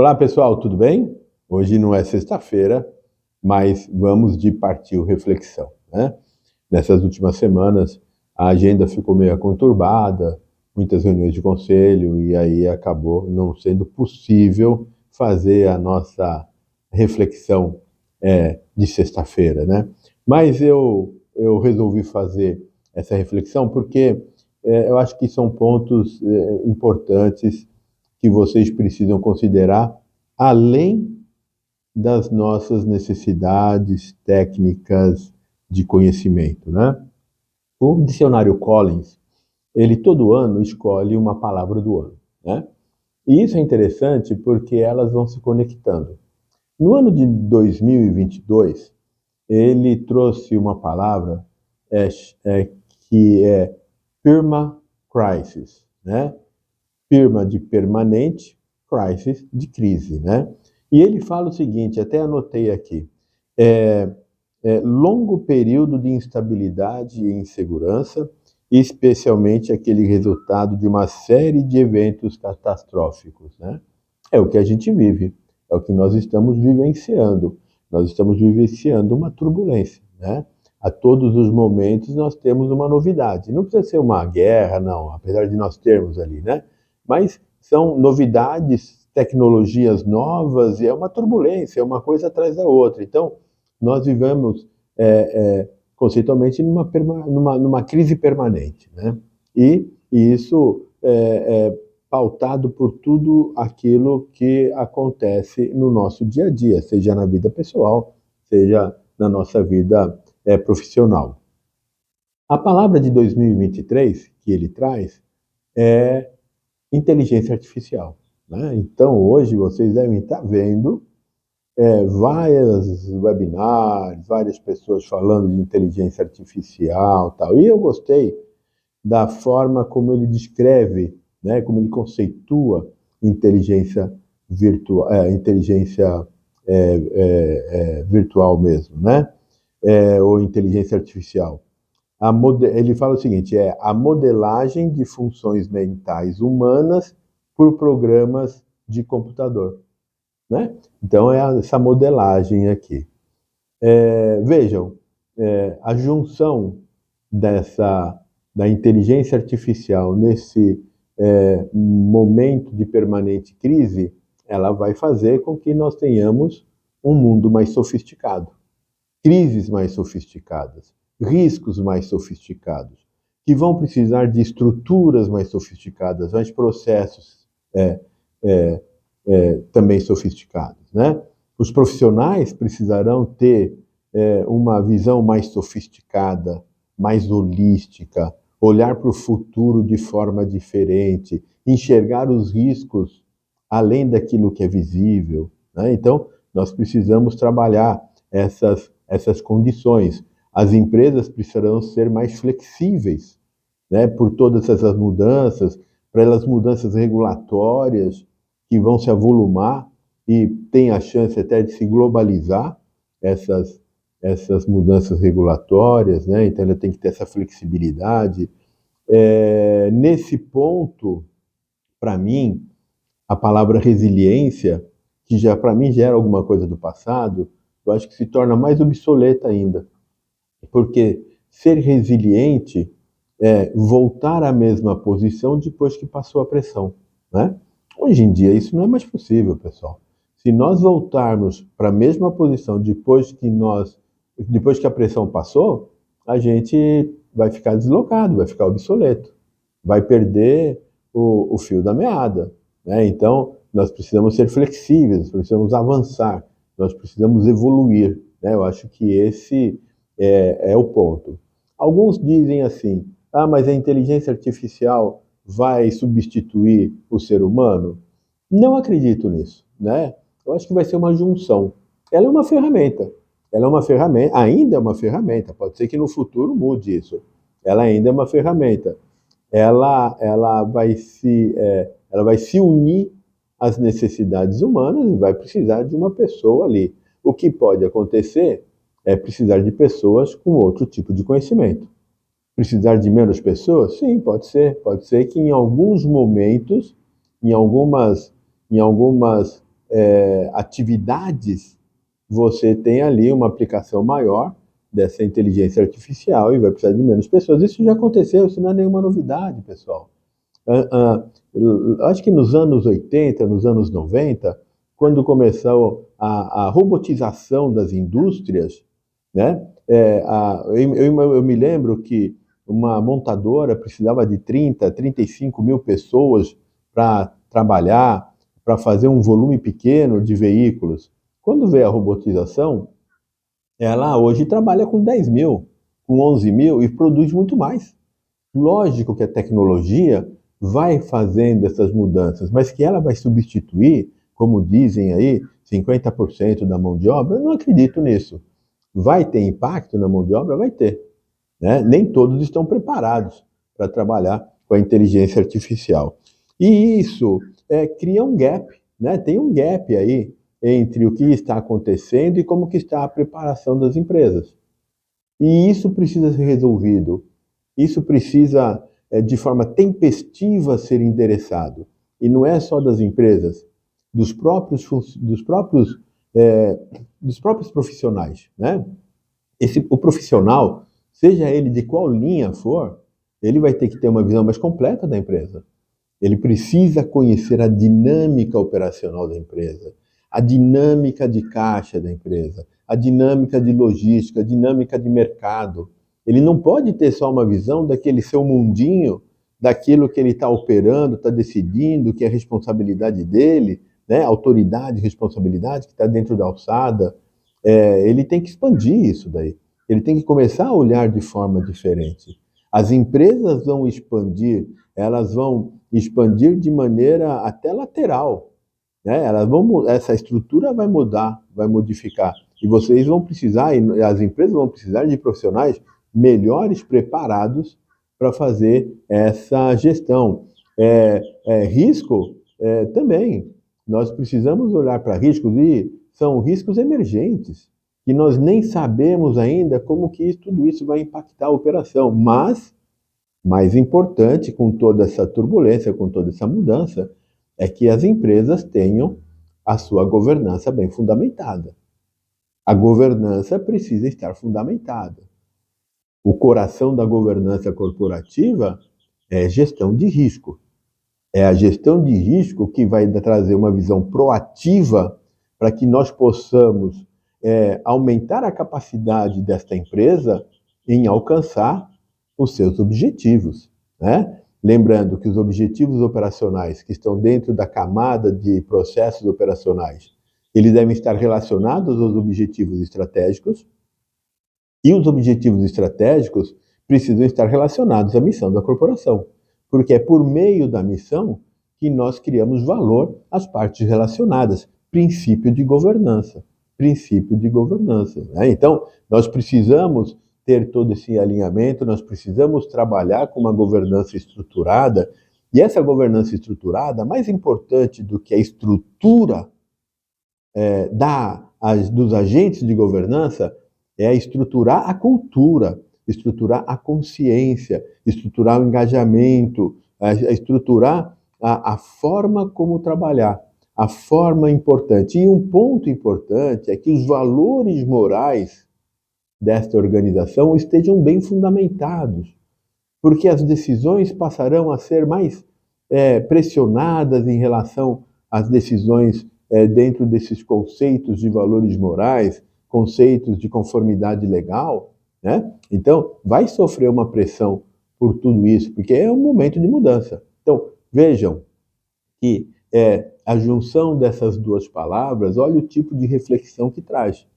Olá pessoal, tudo bem? Hoje não é sexta-feira, mas vamos de partiu reflexão, né? Nessas últimas semanas a agenda ficou meio conturbada, muitas reuniões de conselho e aí acabou não sendo possível fazer a nossa reflexão de sexta-feira, né? Mas eu resolvi fazer essa reflexão porque eu acho que são pontos importantes que vocês precisam considerar, além das nossas necessidades técnicas de conhecimento, né? O dicionário Collins, ele todo ano escolhe uma palavra do ano, né? E isso é interessante porque elas vão se conectando. No ano de 2022, ele trouxe uma palavra é, que é permacrisis, né? Perma de permanente, crisis de crise, né? E ele fala o seguinte, até anotei aqui, é, longo período de instabilidade e insegurança, especialmente aquele resultado de uma série de eventos catastróficos, né? É o que a gente vive, é o que nós estamos vivenciando. Nós estamos vivenciando uma turbulência, né? A todos os momentos nós temos uma novidade. Não precisa ser uma guerra, não, apesar de nós termos ali, né? Mas são novidades, tecnologias novas, e é uma turbulência, é uma coisa atrás da outra. Então, nós vivemos conceitualmente numa crise permanente, né? E isso é pautado por tudo aquilo que acontece no nosso dia a dia, seja na vida pessoal, seja na nossa vida profissional. A palavra de 2023 que ele traz é inteligência artificial, né? Então, hoje vocês devem estar vendo várias webinars, várias pessoas falando de inteligência artificial, tal. E eu gostei da forma como ele descreve, né, como ele conceitua inteligência virtual, inteligência virtual mesmo, né? Ou inteligência artificial. Ele fala o seguinte, a modelagem de funções mentais humanas por programas de computador, né? Então, é essa modelagem aqui. Vejam, a junção da inteligência artificial nesse momento de permanente crise, ela vai fazer com que nós tenhamos um mundo mais sofisticado, crises mais sofisticadas, riscos mais sofisticados, que vão precisar de estruturas mais sofisticadas, mais processos é, também sofisticados, né? Os profissionais precisarão ter uma visão mais sofisticada, mais holística, olhar para o futuro de forma diferente, enxergar os riscos além daquilo que é visível, né? Então, nós precisamos trabalhar essas condições. As empresas precisarão ser mais flexíveis, né, por todas essas mudanças, pelas mudanças regulatórias que vão se avolumar e tem a chance até de se globalizar essas mudanças regulatórias, né? Então ela tem que ter essa flexibilidade. Nesse ponto, para mim, a palavra resiliência, que já para mim já era alguma coisa do passado, eu acho que se torna mais obsoleta ainda, porque ser resiliente é voltar à mesma posição depois que passou a pressão, né? Hoje em dia isso não é mais possível, pessoal. Se nós voltarmos para a mesma posição depois que a pressão passou, a gente vai ficar deslocado, vai ficar obsoleto, vai perder o fio da meada, né? Então nós precisamos ser flexíveis, nós precisamos avançar, nós precisamos evoluir, né? Eu acho que esse é o ponto. Alguns dizem assim, mas a inteligência artificial vai substituir o ser humano? Não acredito nisso, né? Eu acho que vai ser uma junção. Ela é uma ferramenta. Ela é uma ferramenta, ainda é uma ferramenta. Pode ser que no futuro mude isso. Ela ainda é uma ferramenta. Ela vai se unir às necessidades humanas e vai precisar de uma pessoa ali. O que pode acontecer é precisar de pessoas com outro tipo de conhecimento. Precisar de menos pessoas? Sim, pode ser. Pode ser que em alguns momentos, em algumas atividades, você tem ali uma aplicação maior dessa inteligência artificial e vai precisar de menos pessoas. Isso já aconteceu, isso não é nenhuma novidade, pessoal. Acho que nos anos 80, nos anos 90, quando começou a robotização das indústrias, né? Eu me lembro que uma montadora precisava de 30, 35 mil pessoas para trabalhar, para fazer um volume pequeno de veículos. Quando veio a robotização, ela hoje trabalha com 10 mil, com 11 mil e produz muito mais. Lógico que a tecnologia vai fazendo essas mudanças, mas que ela vai substituir, como dizem aí, 50% da mão de obra, eu não acredito nisso. Vai ter impacto na mão de obra? Vai ter. Né? Nem todos estão preparados para trabalhar com a inteligência artificial. E isso cria um gap, né? Tem um gap aí entre o que está acontecendo e como que está a preparação das empresas. E isso precisa ser resolvido. Isso precisa, de forma tempestiva, ser endereçado. E não é só das empresas, dos próprios profissionais, né? O profissional, seja ele de qual linha for, ele vai ter que ter uma visão mais completa da empresa. Ele precisa conhecer a dinâmica operacional da empresa, a dinâmica de caixa da empresa, a dinâmica de logística, a dinâmica de mercado. Ele não pode ter só uma visão daquele seu mundinho, daquilo que ele está operando, está decidindo, que é responsabilidade dele, né? Autoridade e responsabilidade que está dentro da alçada. Ele tem que expandir isso daí. Ele tem que começar a olhar de forma diferente. As empresas vão expandir, elas vão expandir de maneira até lateral, né? Essa estrutura vai mudar, vai modificar. E vocês vão precisar, e as empresas vão precisar de profissionais melhores preparados para fazer essa gestão. Risco também. Nós precisamos olhar para riscos e são riscos emergentes, que nós nem sabemos ainda como que tudo isso vai impactar a operação. Mas, mais importante, com toda essa turbulência, com toda essa mudança, é que as empresas tenham a sua governança bem fundamentada. A governança precisa estar fundamentada. O coração da governança corporativa é gestão de risco. É a gestão de risco que vai trazer uma visão proativa para que nós possamos aumentar a capacidade desta empresa em alcançar os seus objetivos, né? Lembrando que os objetivos operacionais que estão dentro da camada de processos operacionais, eles devem estar relacionados aos objetivos estratégicos, e os objetivos estratégicos precisam estar relacionados à missão da corporação, porque é por meio da missão que nós criamos valor às partes relacionadas, princípio de governança, né? Então, nós precisamos ter todo esse alinhamento, nós precisamos trabalhar com uma governança estruturada, e essa governança estruturada, mais importante do que a estrutura dos agentes de governança, é estruturar a cultura, estruturar a consciência, estruturar o engajamento, estruturar a forma como trabalhar, a forma importante. E um ponto importante é que os valores morais desta organização estejam bem fundamentados, porque as decisões passarão a ser mais pressionadas em relação às decisões dentro desses conceitos de valores morais, conceitos de conformidade legal, né? Então, vai sofrer uma pressão por tudo isso, porque é um momento de mudança. Então, vejam que a junção dessas duas palavras, olha o tipo de reflexão que traz.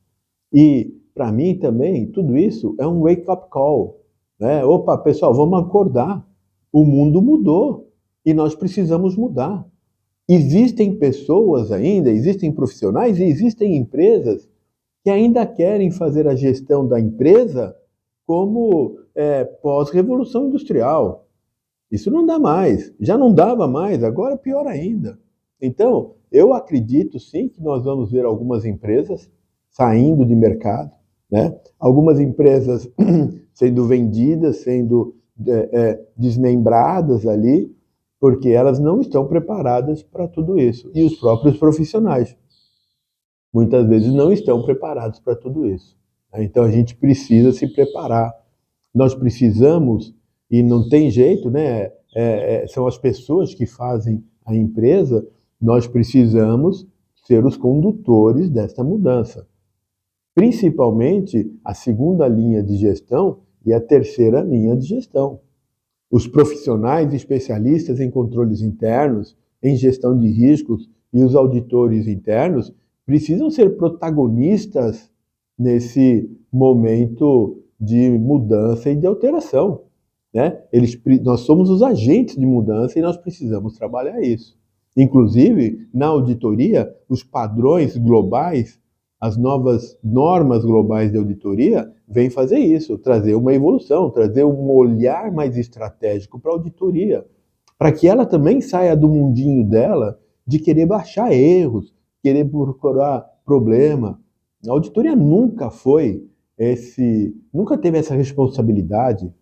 E, para mim também, tudo isso é um wake-up call, né? Opa, pessoal, vamos acordar. O mundo mudou e nós precisamos mudar. Existem pessoas ainda, existem profissionais e existem empresas que ainda querem fazer a gestão da empresa como pós-revolução industrial. Isso não dá mais. Já não dava mais, agora pior ainda. Então, eu acredito sim que nós vamos ver algumas empresas saindo de mercado, né? Algumas empresas sendo vendidas, sendo desmembradas ali, porque elas não estão preparadas para tudo isso. E os próprios profissionais. muitas vezes não estão preparados para tudo isso. Então a gente precisa se preparar. Nós precisamos, e não tem jeito, né? São as pessoas que fazem a empresa, nós precisamos ser os condutores desta mudança. Principalmente a segunda linha de gestão e a terceira linha de gestão. Os profissionais especialistas em controles internos, em gestão de riscos e os auditores internos precisam ser protagonistas nesse momento de mudança e de alteração, né? Nós somos os agentes de mudança e nós precisamos trabalhar isso. Inclusive, na auditoria, os padrões globais, as novas normas globais de auditoria vêm fazer isso, trazer uma evolução, trazer um olhar mais estratégico para a auditoria, para que ela também saia do mundinho dela de querer baixar erros, querer procurar problema. A auditoria nunca nunca teve essa responsabilidade.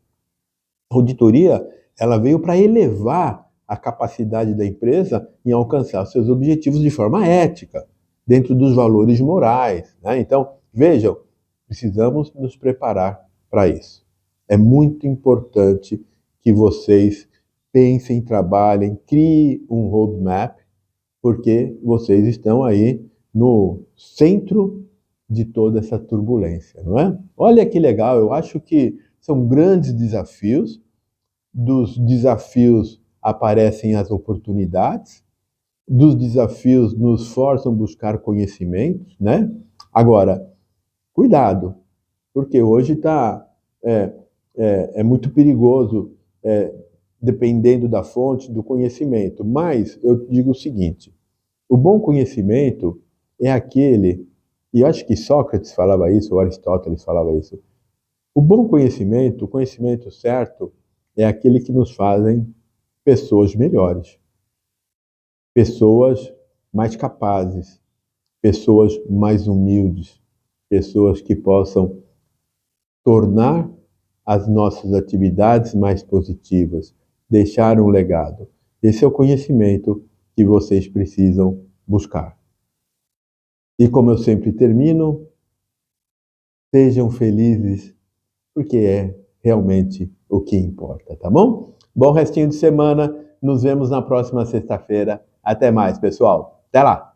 A auditoria, ela veio para elevar a capacidade da empresa em alcançar seus objetivos de forma ética, dentro dos valores morais, né? Então, vejam, precisamos nos preparar para isso. É muito importante que vocês pensem, trabalhem, criem um roadmap, porque vocês estão aí no centro de toda essa turbulência, não é? Olha que legal, eu acho que são grandes desafios, dos desafios aparecem as oportunidades, dos desafios nos forçam a buscar conhecimentos, né? Agora, cuidado, porque hoje é muito perigoso, dependendo da fonte do conhecimento. Mas eu digo o seguinte: o bom conhecimento é aquele, e acho que Sócrates falava isso, ou Aristóteles falava isso. O bom conhecimento, o conhecimento certo, é aquele que nos fazem pessoas melhores, pessoas mais capazes, pessoas mais humildes, pessoas que possam tornar as nossas atividades mais positivas, deixar um legado. Esse é o conhecimento que vocês precisam buscar. E como eu sempre termino, sejam felizes, porque é realmente o que importa, tá bom? Bom restinho de semana, nos vemos na próxima sexta-feira. Até mais, pessoal. Até lá!